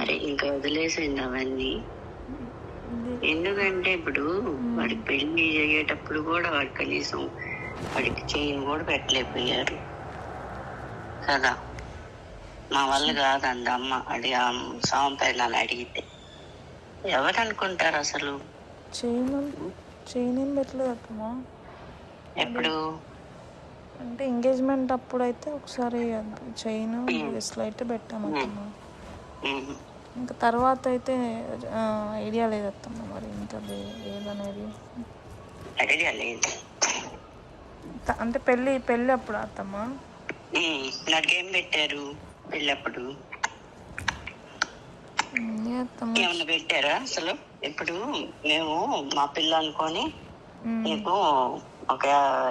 సరే ఇంకా వదిలేసింది అవన్నీ. ఎందుకంటే ఇప్పుడు వాడికి పెళ్లి అయ్యేటప్పుడు కూడా వాడు కనీసం వాడికి చైన్ కూడా పెట్టలేకపోయారు కదా. మా వల్ల కాదండి అమ్మ అడిగి సాంపై నన్ను అడిగితే ఎవరు అనుకుంటారు అసలు. చైన్ ఏం పెట్టలేదు అత్తమ్మా. ఎప్పుడు అంటే ఎంగేజ్మెంట్ అప్పుడు అయితే ఒకసారి చైన్ బ్రేస్లైట్ పెట్టాము అత్తమ్మా. ఇంకా తర్వాత అయితే ఐడియా లేదు అత్తమ్మా. మరి ఇంకా ఏదనేది ఐడియా లేదు. అంటే పెళ్ళి అప్పుడు అత్తమ్మా నాకేం పెట్టారు పెళ్ళప్పుడు? ఏమన్నా పెట్టారా అసలు? ఇప్పుడు మేము మా పిల్ల అనుకొని నీకు ఒక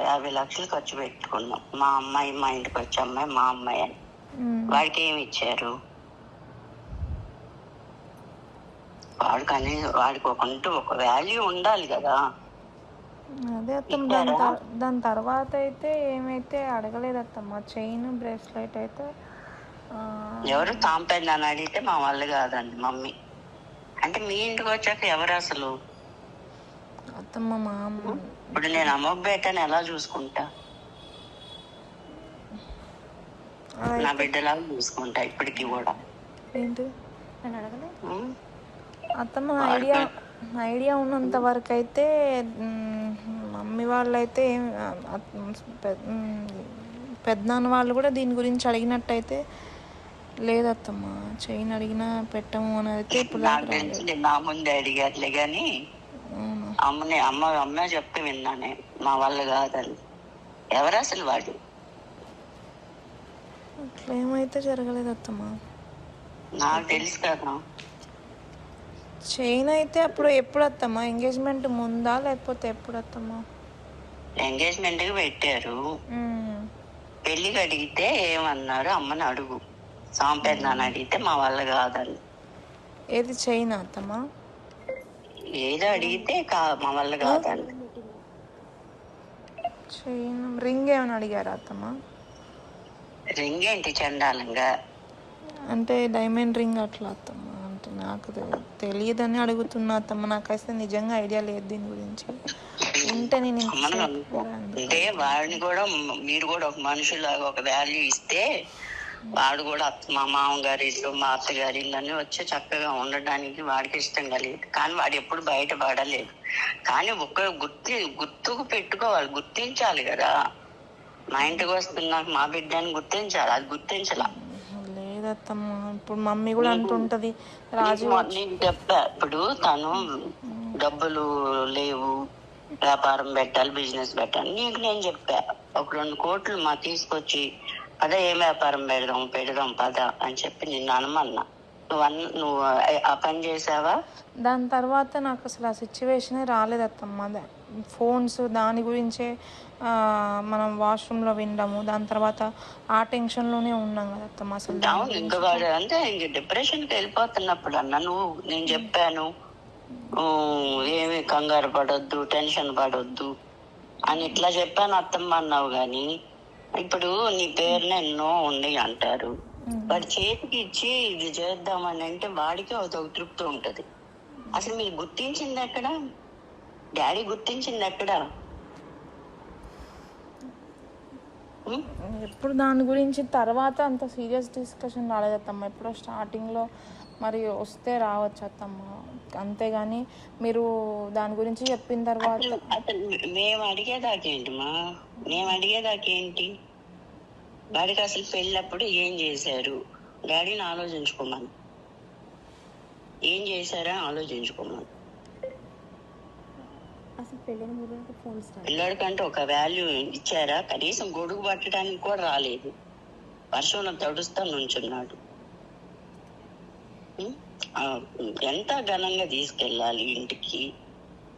50 లక్షలు ఖర్చు పెట్టుకున్నాం. మా అమ్మాయి, మా ఇంటికి వచ్చే అమ్మాయి మా అమ్మాయి అని. వాడికి ఏమి ఇచ్చారు? వాడికి ఒక వాల్యూ ఉండాలి కదా. అదే అత్తమ్మ. దాని తర్వాత అయితే ఏమైతే అడగలేదు అత్తమ్మ. చైన్ బ్రేస్లెట్ అయితే ఎవరు తాంపైంది అని అడిగితే మా వాళ్ళు కాదండి మమ్మీ. అంటే మీ ఇంటికి వచ్చాక ఎవరు అసలు? అత్తమ్మ మా అమ్మ. ఇప్పుడు నేను అమ్మబేటని ఎలా చూసుకుంటా? నా బిడ్డలాగా చూసుకుంటా ఇప్పటికి కూడా. ఏంటి నేను అడగలే అత్తమ్మ. ఐడియా ఉన్నంత వరకు అయితే మమ్మీ వాళ్ళైతే పెద్దనాన్న వాళ్ళు కూడా దీని గురించి అడిగినట్టయితే లేదత్తమ్మ. చైన్ అడిగినా పెట్టము అని అయితే ఇప్పుడు నా ముందే అడిగారులే కానీ అమ్మ చెప్తే విన్నానే మా వాళ్ళు కాదని. ఎవరు అసలు వాడు? అట్లా ఏమైతే జరగలేదు అత్తమ్మ. నాకు తెలుసు కదా. చైన్ అయితే అప్పుడు ఎప్పుడు అత్తమ్మా? ఎంగేజ్మెంట్ ముందా లేకపోతే ఎప్పుడు అత్తమ్మా? ఎంగేజ్మెంట్ కి పెట్టారు. పెళ్లికి అడిగితే ఏమన్నారు? అమ్మని అడుగు. సాంపేద్దాన్ని అడిగితే మా వాళ్ళ కాదని. ఏది చైన్ అత్తమ్మా? ఏదో అడిగితే మా వాళ్ళ కాదని. చైన్ రింగ్ ఏమైనా అడిగారా అత్తమ్మా? రింగ్ ఏంటి చండాలంగా? అంటే డైమండ్ రింగ్ అట్లా అత్తమ్మా. అంటే నాకు తెలియదని అడుగుతున్నా అత్తమ్మ. నాకైతే నిజంగా ఐడియా లేదు దీని గురించి. అంటే వాడిని కూడా మీరు కూడా ఒక మనుషులాగా ఒక వాల్యూ ఇస్తే వాడు కూడా మా మామగారి ఇల్లు, మా అత్తగారి ఇల్లు అని వచ్చి చక్కగా ఉండడానికి వాడికి ఇష్టం కలిగేది. కానీ వాడు ఎప్పుడు బయటపడలేదు. కానీ గుర్తుకు పెట్టుకోవాలి, గుర్తించాలి కదా. మా ఇంటికి వస్తున్నాక మా బిడ్డని గుర్తించాలి. అది గుర్తించాల లేదత్తమ్మ. ఇప్పుడు మమ్మీ కూడా అంటుంటది రాజు. నేను చెప్పా ఇప్పుడు తను డబ్బులు లేవు, వ్యాపారం పెట్టాలి, బిజినెస్ పెట్టాలి. నీకు నేను చెప్పా ఒక 2 కోట్లు మా తీసుకొచ్చి అదే ఏం వ్యాపారం పెడదాం పద అని చెప్పి నిన్ను అనమన్నా. నువ్వు ఆ పని చేసావా? దాని తర్వాత నాకు అసలు ఆ సిచ్యువేషనే రాలేదత్తమ్మ. ఫోన్స్ దాని గురించే మనం వాష్రూమ్లో వినడము. దాని తర్వాత ఆ టెన్షన్లోనే ఉన్నాం కదా అత్తమ్మ. అసలు ఇంకా అంటే ఇంక డిప్రెషన్కి వెళ్ళిపోతున్నప్పుడు అన్న నేను చెప్పాను ఏమి కంగారు పడొద్దు, టెన్షన్ పడొద్దు అని ఇట్లా చెప్పాను అత్తమ్మ అన్నావు. కానీ ఇప్పుడు నీ పేరున ఎన్నో ఉంది అంటారు. వాడి చేతికి ఇచ్చి ఇది చేద్దామని అంటే వాడికి ఒక తృప్తి ఉంటది. అసలు మీరు గుర్తించింది ఎక్కడ? డాడీ గుర్తించింది ఎక్కడ? ఎప్పుడు దాని గురించి తర్వాత అంత సీరియస్ డిస్కషన్ రాలేదత్తమ్మ. ఎప్పుడో స్టార్టింగ్లో మరి వస్తే రావచ్చు అత్తమ్మ. అంతేగాని మీరు దాని గురించి చెప్పిన తర్వాత మేము అడిగేదాకేంటి? వాడికి అసలు పెళ్ళప్పుడు ఏం చేశారు డాడీని ఆలోచించుకోమని. ఏం చేశారా ఆలోచించుకోమని. పిల్లాడికంటే ఒక వాల్యూ ఇచ్చారా? కనీసం గొడుగు పట్టడానికి కూడా రాలేదు. వర్షంలో తడుస్తా నుంచున్నాడు. ఎంత ఘనంగా తీసుకెళ్ళాలి ఇంటికి,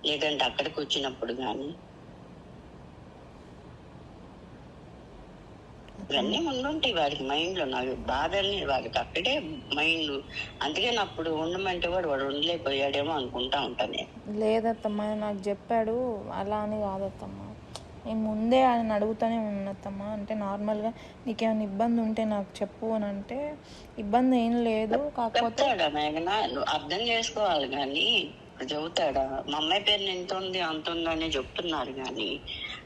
లేదంటే అక్కడికి వచ్చినప్పుడు కానీ ఇవన్నీ ఉండుంటాయి వాడికి మైండ్ లో. నాకు బాధల్ని వాడికి అక్కడే మైండ్. అందుకని అప్పుడు ఉండమంటే వాడు ఉండలేకపోయాడేమో అనుకుంటా ఉంటాను. లేదత్తమ్మ నాకు చెప్పాడు అలా అని కాదత్తమ్మ. నేను ముందే ఆయన అడుగుతూనే ఉన్నత్తమ్మ. అంటే నార్మల్గా నీకేమైనా ఇబ్బంది ఉంటే నాకు చెప్పు అని అంటే, ఇబ్బంది ఏం లేదు, కాకపోతే చెప్తాడా మేఘన? నువ్వు అర్థం చేసుకోవాలి కానీ చెబుతాడా? మా అమ్మాయి పేరు ఎంత ఉంది అంత ఉందని చెప్తున్నారు కానీ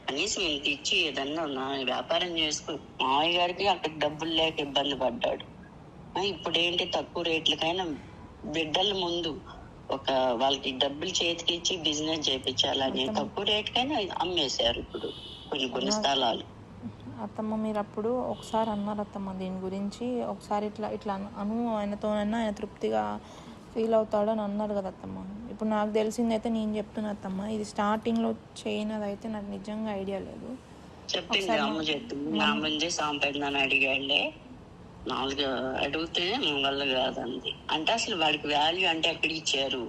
కనీసం ఇంత ఇచ్చి ఏదన్నా నా వ్యాపారం చేసుకో. మామయ్య గారికి అక్కడ డబ్బులు లేక ఇబ్బంది పడ్డాడు. ఇప్పుడు ఏంటి తక్కువ రేట్లకైనా బిడ్డల ముందు ఒక వాళ్ళకి డబ్బులు చేతికి ఇచ్చి బిజినెస్ చేయించాలని తక్కువ రేట్కైనా అమ్మేశారు ఇప్పుడు కొన్ని స్థలాలు. అత్తమ్మ మీరు అప్పుడు ఒకసారి అన్నారు అత్తమ్మ దీని గురించి, ఒకసారి ఇట్లా ఇట్లా ఆయనతోనైనా ఆయన తృప్తిగా ఫీల్ అవుతాడు అని అన్నారు కదా అత్తమ్మ. ఇప్పుడు నాకు తెలిసిందైతే నేను చెప్తున్నా అత్తమ్మ, ఇది స్టార్టింగ్లో చేయనదైతే నాకు నిజంగా ఐడియా లేదు. చెప్పింది అమ్మ చెప్పింది. నా ముందే సాంపేదని అడిగాడే, 4 అడిగితే వల్ల కాదండి అంటే అసలు వాడికి వాల్యూ అంటే ఎక్కడ ఇచ్చారు?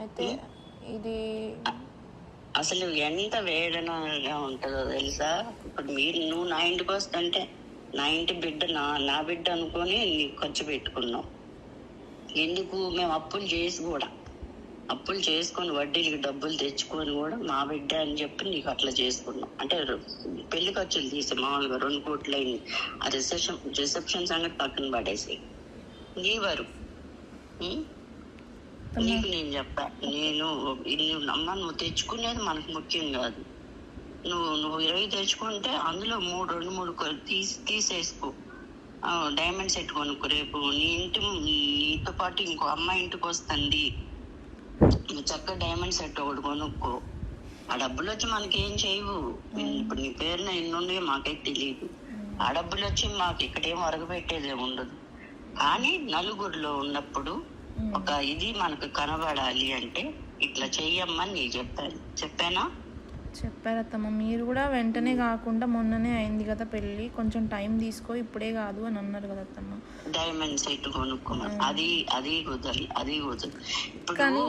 అయితే ఇది అసలు ఎంత వేదనగా ఉంటుందో తెలుసా? ఇప్పుడు నువ్వు నా ఇంటికి వస్తుంటే నా ఇంటి బిడ్డ నా బిడ్డ అనుకొని నీకు ఖర్చు పెట్టుకున్నావు. ఎందుకు? మేము అప్పులు చేసుకొని వడ్డీలకి డబ్బులు తెచ్చుకొని కూడా మా బిడ్డ అని చెప్పి నీకు అట్లా చేసుకున్నాం. అంటే పెళ్లి ఖర్చులు తీసి మామూలుగా 2 కోట్లు అయింది. ఆ రిసెప్షన్ సంగతి పక్కన పడేసి నీ వరకు నీకు నేను చెప్పా, నువ్వు నమ్మ, నువ్వు తెచ్చుకునేది మనకు ముఖ్యం కాదు. నువ్వు 20 తెచ్చుకుంటే అందులో 2-3 తీసేసుకో. డైమండ్ సెట్ కొనుక్కో. రేపు నీతో పాటు ఇంకో అమ్మాయి ఇంటికి వస్తుంది, నువ్వు చక్కగా డైమండ్ సెట్ ఒకటి కొనుక్కో. ఆ డబ్బులు వచ్చి మనకేం చేయవు. ఇప్పుడు నీ పేరున ఎన్నుండే మాకైతే తెలియదు. ఆ డబ్బులు వచ్చి మాకు ఇక్కడేం అరగబెట్టేది ఉండదు. కానీ నలుగురిలో ఉన్నప్పుడు ఒక ఇది మనకు కనబడాలి అంటే ఇట్లా చెయ్యమ్మని నీకు చెప్పానా? చెప్పారత్తమ్మ. మీరు కూడా వెంటనే కాకుండా మొన్ననే అయింది కదా పెళ్ళి, కొంచెం టైం తీసుకో, ఇప్పుడే కాదు అని అన్నారు కదా అత్తమ్మ. డైమండ్ సెట్ కొనుక్కున్నాం. అది కుదరదు. ఇప్పుడు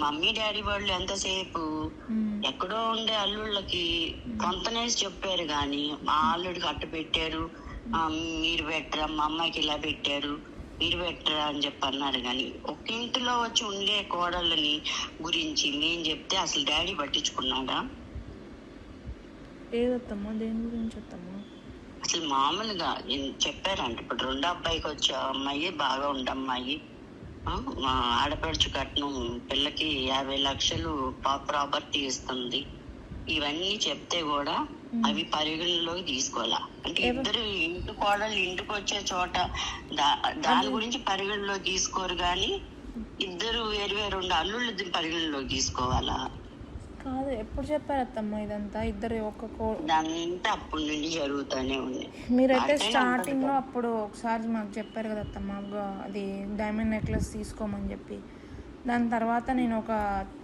మమ్మీ డాడీ వాళ్ళు ఎంతసేపు ఎక్కడో ఉండే అల్లుళ్ళకి కొంతనేసి చెప్పారు కానీ మా అల్లుడికి అట్టు పెట్టారు, మీరు పెట్టరా, మా అమ్మాయికి ఇలా పెట్టారు, మీరు పెట్టరా అని చెప్పి అన్నారు. కానీ ఒక ఇంటిలో వచ్చి ఉండే కోడళ్ళని గురించి నేను చెప్తే అసలు డాడీ పట్టించుకున్నాడా? ఏదత్తమ్మా? దేని గురించి వస్తామా? అసలు మామూలుగా చెప్పారంట. ఇప్పుడు 2వ అబ్బాయికి వచ్చే అమ్మాయి బాగా ఉండమ్మాయి, మా ఆడపడుచు కట్నం పిల్లకి 50 లక్షలు ప్రాపర్టీ ఇస్తుంది, ఇవన్నీ చెప్తే కూడా అవి పరిగణలోకి తీసుకోవాలా? అంటే ఇద్దరు ఇంటి కోడళ్ళు ఇంటికి వచ్చే చోట దాని గురించి పరిగణలోకి తీసుకోరు కానీ ఇద్దరు వేరు 2 అల్లుళ్ళు పరిగణలోకి తీసుకోవాలా? కాదు, ఎప్పుడు చెప్పారు అత్తమ్మ ఇదంతా? ఇద్దరు ఇదంతా అప్పటి నుండి జరుగుతూనే ఉంది. మీరైతే స్టార్టింగ్ లో అప్పుడు ఒకసారి మాకు చెప్పారు కదా అత్తమ్మ, అది డైమండ్ నెక్లెస్ తీసుకోమని చెప్పి. దాని తర్వాత నేను ఒక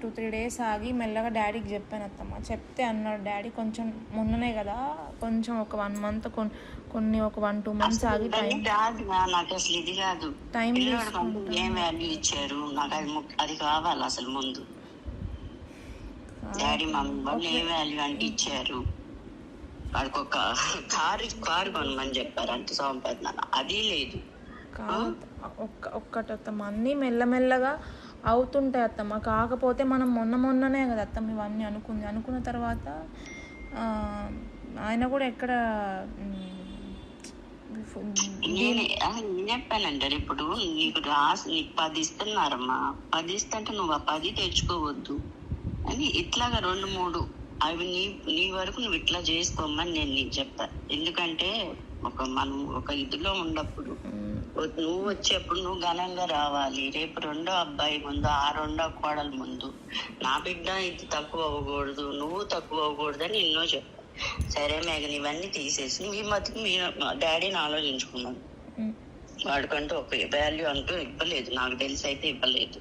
2-3 డేస్ ఆగి మెల్లగా డాడీకి చెప్పాను అత్తమ్మ. చెప్తే అన్నాడు డాడీ, కొంచెం మొన్ననే కదా, కొంచెం ఒక 1 మంత్ ఒక 1-2 మంత్స్ ఆగి నాకు అసలు ఇది కాదు, టైం ఏం వాల్యూ ఇచ్చారు నాకు అది కావాలి అసలు. ముందు డాడీ మమ్మీ వాళ్ళు ఏ వాల్యూ అంటే ఇచ్చారు, వాడికి ఒక కారు కొనమని చెప్పారు అంటే సంపాదన అది లేదు. ఒక్కటి అత్తమ్మ, అన్నీ మెల్లమెల్లగా అవుతుంటాయి అత్తమ్మ. కాకపోతే మనం మొన్ననే కదా అత్తమ్మ ఇవన్నీ అనుకున్న తర్వాత ఆయన కూడా ఎక్కడ నేను చెప్పానంటారు. ఇప్పుడు నీకు 10 ఇస్తున్నారమ్మా, 10 ఇస్తుంటే నువ్వు ఆ 10 తెచ్చుకోవద్దు అని ఇట్లాగా 2-3 అవి నీ వరకు నువ్వు ఇట్లా చేసుకోమని నేను నీకు చెప్తా. ఎందుకంటే మనం ఒక ఇదిలో ఉన్నప్పుడు నువ్వు వచ్చేప్పుడు నువ్వు ఘనంగా రావాలి. రేపు 2వ అబ్బాయి ముందు, ఆ 2వ కోడల ముందు నా బిడ్డ ఇది తక్కువ అవ్వకూడదు, నువ్వు తక్కువ అవ్వకూడదు అని ఎన్నో చెప్పా. సరే మేఘన ఇవన్నీ తీసేసి ఈ మధ్య మీ డాడీని ఆలోచించుకున్నాను. వాడికంటూ ఒక వాల్యూ అంటూ ఇవ్వలేదు, నాకు తెలిసి అయితే ఇవ్వలేదు.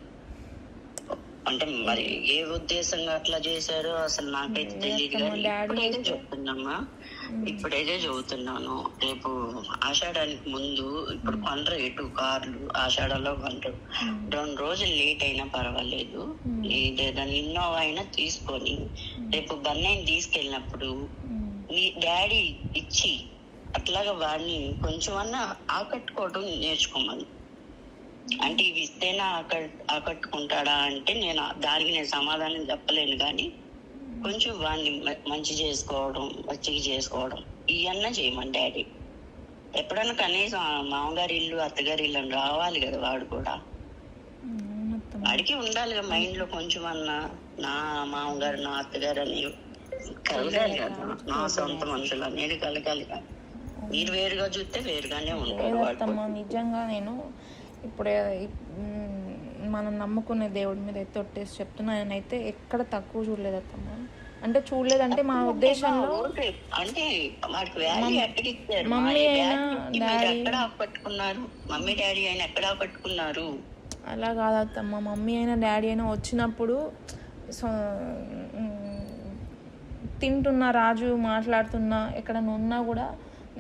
అంటే మరి ఏ ఉద్దేశంగా అట్లా చేశారో అసలు నాకైతే తెలియదు. కానీ ఇప్పుడైతే చదువుతున్నాను. రేపు ఆషాఢానికి ముందు ఇప్పుడు కొండరు 2 కార్లు ఆషాఢంలో కొండరు. 2 రోజులు లేట్ అయినా పర్వాలేదు, ఏదైనా ఇన్నోవా అయినా తీసుకొని రేపు బన్నైని తీసుకెళ్ళినప్పుడు మీ డాడీ ఇచ్చి అట్లాగా వాడిని కొంచెం అన్నా ఆకట్టుకోవడం నేర్చుకోమని. అంటే ఇవి ఇస్తేనే ఆకట్టుకుంటాడా అంటే నేను సమాధానం చెప్పలేను, కానీ కొంచెం వాడిని మంచి చేసుకోవడం, మంచిగా చేసుకోవడం ఇవన్నా చేయమని డాడీ. ఎప్పుడన్నా కనీసం మామగారి ఇల్లు అత్తగారి ఇల్లు అని రావాలి కదా వాడు కూడా. వాడికి ఉండాలి కదా మైండ్ లో కొంచెం అన్నా నా మామగారు నా అత్తగారు అని కలగాలి కదా, నా సొంత మనుషులు అనేది కలగాలి కదా. మీరు వేరుగా చూస్తే వేరుగానే ఉంటాడు వాడు. నిజంగా నేను ఇప్పుడే మనం నమ్ముకునే దేవుడి మీద అయితే ఒట్టేసి చెప్తున్నా, నేనైతే ఎక్కడ తక్కువ చూడలేదత్తమ్మ. అంటే చూడలేదంటే మా ఉద్దేశంలో అంటే వాడికి వాల్యూ ఎక్కడ ఇచ్చారు? మమ్మీ అయినా డాడీ ఎక్కడ పట్టుకున్నారు? మమ్మీ డాడీ అయినా ఎక్కడ పట్టుకున్నారు? అలా కాదత్తమ్మ, మమ్మీ అయినా డాడీ అయినా వచ్చినప్పుడు తింటున్నా, రాజు మాట్లాడుతున్నా, ఎక్కడన్నా ఉన్నా కూడా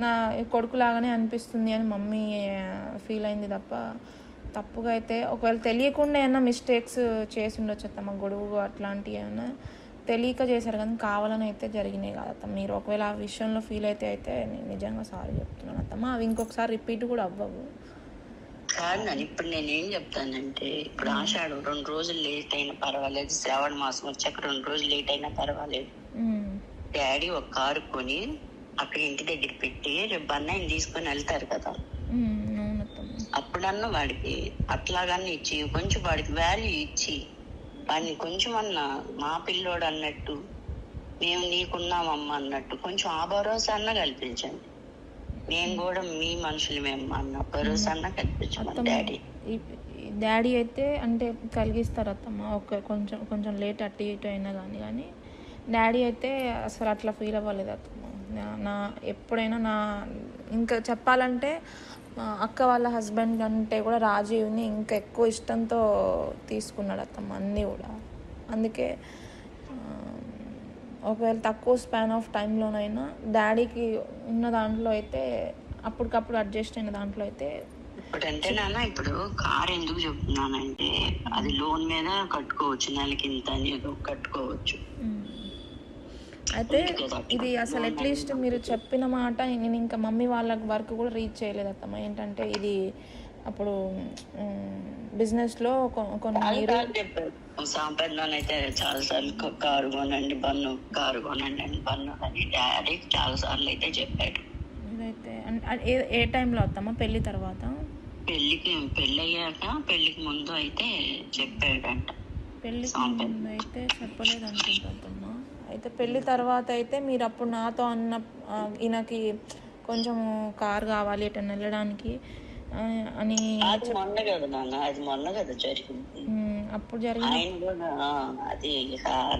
నా కొడుకులాగానే అనిపిస్తుంది అని మమ్మీ ఫీల్ అయింది తప్ప, తప్పుగా అయితే ఒకవేళ తెలియకుండా ఏమన్నా మిస్టేక్స్ చేసి ఉండొచ్చు అత్తమ్మ, గొడవ అట్లాంటివి ఏమన్నా తెలియక చేశారు, కానీ కావాలని అయితే జరిగినాయి కాదత్తమ్మ. మీరు ఒకవేళ ఆ విషయంలో ఫీల్ అయితే నేను నిజంగా సారీ చెప్తున్నాను అత్తమ్మ. అవి ఇంకొకసారి రిపీట్ కూడా అవ్వవు. కాదు నన్ను ఇప్పుడు నేనేం చెప్తానంటే, ఇప్పుడు ఆషాఢం 2 రోజులు లేట్ అయినా పర్వాలేదు, శ్రావణ మాసం వచ్చాక 2 రోజులు లేట్ అయినా పర్వాలేదు, డాడీ ఒక కారు కొని అక్కడ ఇంటి దగ్గర పెట్టి రేపు అన్నయ్యని తీసుకొని వెళ్తారు కదా, అప్పుడన్నా వాడికి అట్లాగన్నా ఇచ్చి కొంచెం వాడికి వాల్యూ ఇచ్చి వాడిని కొంచెం అన్నా మా పిల్లోడు అన్నట్టు, మేము నీకున్నామమ్మా అన్నట్టు కొంచెం ఆ భరోసా అన్న కల్పించండి. నేను కూడా మీ మనుషులు మేము అన్న భరోసా అన్న కల్పించండి. డాడీ అయితే అంటే కలిగిస్తారు అత్తమ్మ, కొంచెం లేట్ అటు ఇటు అయినా కానీ డాడీ అయితే అసలు అట్లా ఫీల్ అవ్వలేదు అత్తమ్మ. నా ఎప్పుడైనా ఇంకా చెప్పాలంటే అక్క వాళ్ళ హస్బెండ్ కంటే కూడా రాజీవ్ని ఇంకా ఎక్కువ ఇష్టంతో తీసుకున్నాడు అత్తమ్మ అన్నీ కూడా. అందుకే ఒకవేళ తక్కువ స్పాన్ ఆఫ్ టైంలోనైనా డాడీకి ఉన్న దాంట్లో అయితే అప్పటికప్పుడు అడ్జస్ట్ అయిన దాంట్లో అయితే. ఇప్పుడంటే నాన్న, ఇప్పుడు కార్ ఎందుకు చెప్తున్నానంటే, అది లోన్ మీద కట్టుకోవచ్చు, నెలకి ఇంత అని కట్టుకోవచ్చు. అయితే ఇది అసలు అట్లీస్ట్ మీరు చెప్పిన మాట నేను ఇంకా మమ్మీ వాళ్ళ వరకు కూడా రీచ్ చేయలేదు అత్తమ్మ. ఏంటంటే ఇది అప్పుడు బిజినెస్లో కొన్ని సాంప్రదాయం అయితే చాలా సార్లు కారు కొనండి బన్ను అని డాడీ చాలా సార్లు అయితే చెప్పాడు. ఇదైతే ఏ టైంలో అత్తమ్మ? పెళ్లి తర్వాత? పెళ్ళి అయ్యాక, పెళ్లికి ముందు అయితే చెప్పాడంట. పెళ్లికి ముందు అయితే చెప్పలేదు అనుకుంటామ్మా. అయితే పెళ్లి తర్వాత అయితే మీరు అప్పుడు నాతో అన్న ఈయనకి కొంచెం కార్ కావాలి ఎటు వెళ్ళడానికి అని. అది మొన్న కదా జరిగింది. అప్పుడు జరిగింది. ఆయన కూడా అది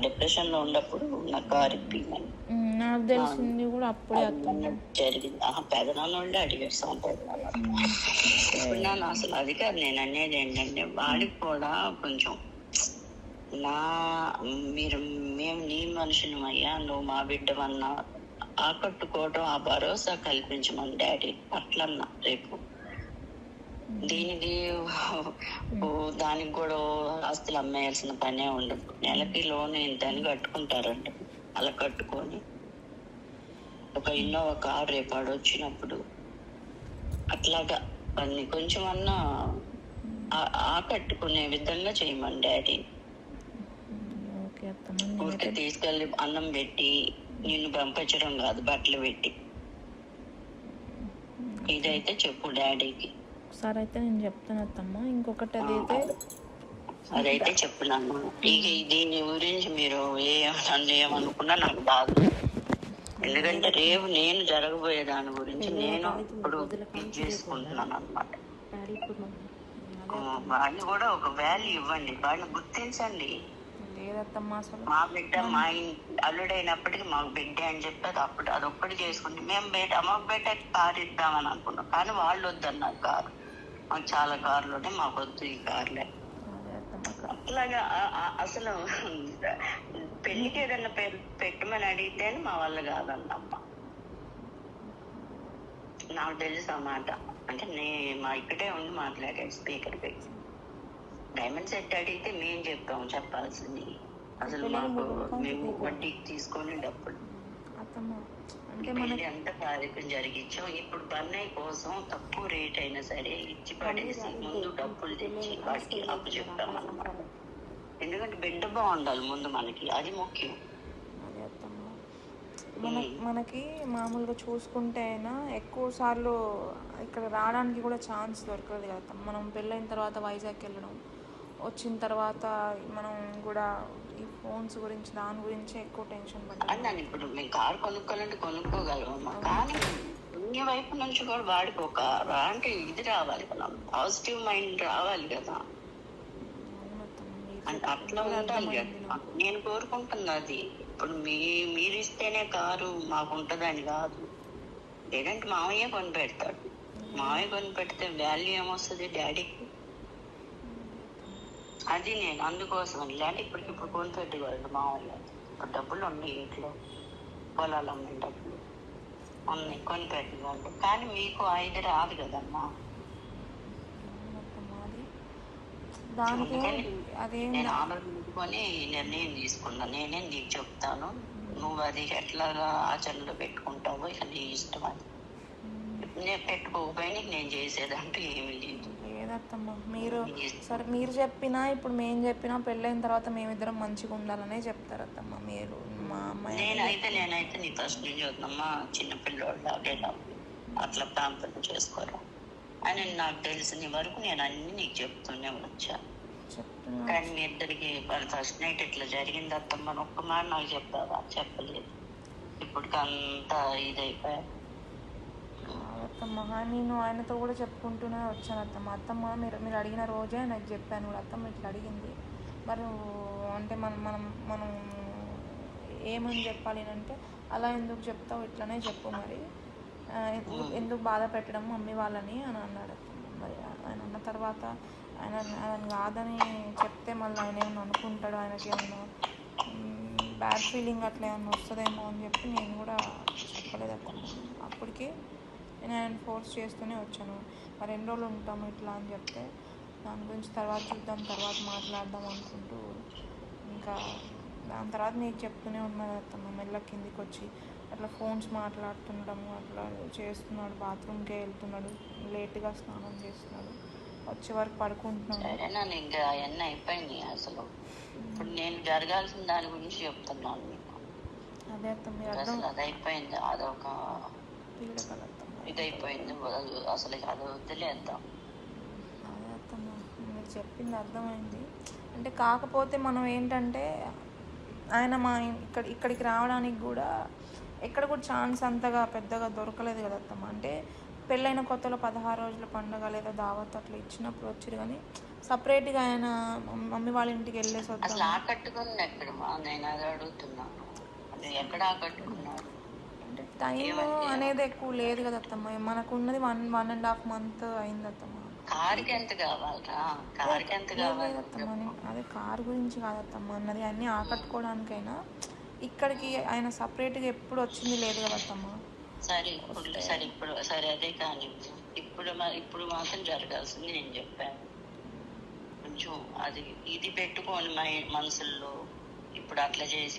డిప్రెషన్ లో ఉన్నప్పుడు నాకు కార్ ఇప్పిందని నాకు తెలిసింది కూడా అప్పుడే జరిగింది. పెదనాన్న వాళ్ళే అడిగాడు సాంప్రదాయాలు. ఇప్పుడు నన్ను అసలు అది కాదు నేను అనేది ఏంటంటే, వాడికి కూడా కొంచెం మేము నీ మనుషులం అయ్యా, నువ్వు మా బిడ్డవన్నా ఆకట్టుకోవడం, ఆ భరోసా కల్పించమని డాడీ అట్లన్నా. రేపు దానికి కూడా ఆస్తులు అమ్మేయాల్సిన పనే ఉండదు. నెలకి లోన్ ఇంత అని కట్టుకుంటారంట. అలా కట్టుకొని ఒక ఇన్నోవా కార్ రేపాడు వచ్చినప్పుడు అట్లాగా అన్ని కొంచెం అన్నా ఆకట్టుకునే విధంగా చేయమని డాడీ. ఊరికి తీసుకెళ్ళి అన్నం పెట్టి నిన్ను పంపించడం కాదు, బట్టలు పెట్టి. ఇదైతే చెప్పు డాడీకి. ఒకసారి అయితే నేను చెప్తాను అత్తమ్మ. ఇంకొకటి అదైతే చెప్పున్నాను. దీని గురించి మీరు ఏమనుకున్నా నాకు బాధ. ఎందుకంటే రేపు నేను జరగబోయే దాని గురించి నేను ఇప్పుడు చేసుకుంటున్నాను అన్నమాట. వాళ్ళు కూడా ఒక వాల్యూ ఇవ్వండి, వాళ్ళని గుర్తించండి. మా బిడ్డ మా అల్లుడైనప్పటికీ మాకు బిడ్డ అని చెప్పి అదొక్కటి చేసుకుంటే మేము మాకు బిడ్డ కారు ఇద్దామని అనుకున్నాం, కానీ వాళ్ళు వద్దన్నారు కారు. మాకు చాలా కార్లు ఉన్నాయి, మాకు వద్దు ఈ కార్లే. అట్లాగా అసలు పెళ్లికి ఏదన్నా పెట్టమని అడిగితేనే మా వల్ల కాదన్నమ్మ. నాకు తెలుసు అన్నమాట. అంటే మా ఇక్కడే ఉండి మాట్లాడాడు స్పీకర్ పెట్టి. డైమండ్ సెట్ అడిగితే మేము చెప్తాము చెప్పాల్సింది. అసలు మాకు మేము వడ్డీకి తీసుకొని డబ్బులు. అంటే పెళ్లి అంతా కార్యక్రమం జరిగించాం. ఇప్పుడు బన్నయ్య కోసం తక్కువ రేట్ అయినా సరే ఇచ్చి పడేసి ముందు డబ్బులు తెచ్చి వాడికి అప్పు చెప్తామన్నమాట. ఎందుకంటే బిడ్డ బాగుండాలి ముందు, మనకి అది ముఖ్యం. అదే అత్తమ్మ, మనకి మామూలుగా చూసుకుంటే అయినా ఎక్కువ సార్లు ఇక్కడ రావడానికి కూడా ఛాన్స్ దొరకదు కదా. మనం పెళ్ళైన తర్వాత వైజాగ్ వెళ్ళడం, వచ్చిన తర్వాత మనం కూడా ఈ ఫోన్స్ గురించి దాని గురించి ఎక్కువ టెన్షన్ పడ్డాను. ఇప్పుడు మేము కారు కొనుక్కోవాలంటే కొనుక్కోగలమమ్మా, కానీ నీ వైపు నుంచి కూడా వాడిపోక అంటే ఇది రావాలి కదా, పాజిటివ్ మైండ్ రావాలి కదా. అంటే అట్లా ఉండాలి కదా. నేను కోరుకుంటున్నది ఇప్పుడు మీరు ఇస్తేనే కారు మాకు ఉంటుందని కాదు. లేదంటే మామయ్య కొని పెడతాడు. మామయ్య కొని పెడితే వాల్యూ ఏమొస్తుంది డాడీకి? అది నేను అందుకోసం లేదంటే ఇప్పటికిప్పుడు కొని పెట్టుకోవాలి మామయ్య. ఇప్పుడు డబ్బులు ఉన్నాయి ఇంట్లో, పొలాలు అమ్మిన డబ్బులు ఉన్నాయి, కొని పెట్టుకోవాలి. కానీ మీకు ఐదు రాదు కదమ్మా. నేను ఆలోచించుకొని నిర్ణయం తీసుకున్నా. నేనే నీకు చెప్తాను, నువ్వు అది ఎట్లాగా ఆచరణలో పెట్టుకుంటావో ఇక నీ ఇష్టం. అది నేను పెట్టుకోకపోయినా నేను చేసేదంటూ ఏమీ లేదు. లేదత్తమ్మ, మీరు సరే మీరు చెప్పినా ఇప్పుడు మేము చెప్పినా పెళ్ళైన తర్వాత మేమిద్దరం మంచిగా ఉండాలనే చెప్తారు అత్తమ్మ మీరు. మా అమ్మాయి నేనైతే నీ ఫస్ట్ నుంచి వద్దమ్మా, చిన్నపిల్లోళ్ళ అట్లా ప్రాంతం చేసుకోరా అని నాకు తెలిసిన వరకు నేను అన్ని నీకు చెప్తూనే వచ్చా. కానీ మీ ఇద్దరికి ఫస్ట్ నైట్ ఇట్లా జరిగింది అత్తమ్మ ఒక్క మాట నాకు చెప్తావా? చెప్పలేదు. ఇప్పటికి అంతా ఇదైపోయా అత్తమ్మ. నేను ఆయనతో కూడా చెప్పుకుంటూనే వచ్చాను అత్తమ్మ. అత్తమ్మ మీరు అడిగిన రోజే నాకు చెప్పాను కూడా, అత్తమ్మ ఇట్లా అడిగింది మరి అంటే మనం ఏమని చెప్పాలి అంటే, అలా ఎందుకు చెప్తావు, ఇట్లనే చెప్పు మరి, ఎందుకు బాధ పెట్టడం మమ్మీ వాళ్ళని అని అన్నాడు అత్తమ్మ. మరి ఆయన అన్న తర్వాత ఆయన కాదని చెప్తే మళ్ళీ ఆయన ఏమన్నా అనుకుంటాడు, ఆయనకి ఏమన్నా బ్యాడ్ ఫీలింగ్ అట్లా ఏమన్నా వస్తుందేమో అని చెప్పి నేను కూడా చెప్పలేదు అత్తమ్మ. అప్పటికి నేను ఆయన ఫోర్స్ చేస్తూనే వచ్చాను. మరి 2 రోజులు ఉంటాము ఇట్లా అని చెప్తే, దాని గురించి తర్వాత చూద్దాం, తర్వాత మాట్లాడదాం అనుకుంటూ ఇంకా దాని తర్వాత నీకు చెప్తూనే ఉన్నాను అత్తమ్మ. మెల్ల కిందికి వచ్చి అట్లా ఫోన్స్ మాట్లాడుతుండడము అట్లా చేస్తున్నాడు, బాత్రూమ్కే వెళ్తున్నాడు, లేట్గా స్నానం చేస్తున్నాడు, వచ్చే వరకు పడుకుంటున్నాడు. ఇంకా అవన్నీ అయిపోయింది. అసలు ఇప్పుడు నేను జరగాల్సిన దాని గురించి చెప్తున్నాను మీకు. అదే అత్తమ్మ, అసలు అది అయిపోయింది, అదొక ఇదైపోయింది. అసలు అది వదిలేద్దాం. అదే అత్తమ్మ, మీరు చెప్పింది అర్థమైంది. అంటే కాకపోతే మనం ఏంటంటే ఆయన మా ఇక్కడికి రావడానికి కూడా ఎక్కడ కూడా ఛాన్స్ అంతగా పెద్దగా దొరకలేదు కదా అత్తమ్మ. అంటే పెళ్ళైన కొత్తలో 16 రోజుల పండుగ లేదా దావత్ అట్లా ఇచ్చినప్పుడు వచ్చారు, కానీ సపరేట్గా ఆయన మమ్మీ వాళ్ళ ఇంటికి వెళ్ళేసి వద్దాం. అసలు ఆకట్టుకుంది ఎక్కడమ్మా? నేను అది అడుగుతున్నాను, అది ఎక్కడ ఆకట్టుకున్నాడు? అంటే టైం అనేది ఎక్కువ లేదు కదా అత్తమ్మ. మనకు ఉన్నది 1.5 month అయింది అత్తమ్మ. కారుకి ఎంత కావాలరా? కారుకి ఎంత కావాలి అత్తమ్మ? అదే కారు గురించి కాదత్తమ్మ అన్నది, అన్నీ ఆకట్టుకోవడానికైనా ఇక్కడికి ఆయన సపరేట్గా ఎప్పుడు వచ్చింది లేదు కదా అత్తమ్మ. సరే అదే కానీ ఇప్పుడు మాత్రం జరగాల్సింది నేను చెప్పాను. కొంచెం అది ఇది పెట్టుకోని మనసుల్లో ఇప్పుడు అట్లా చేసే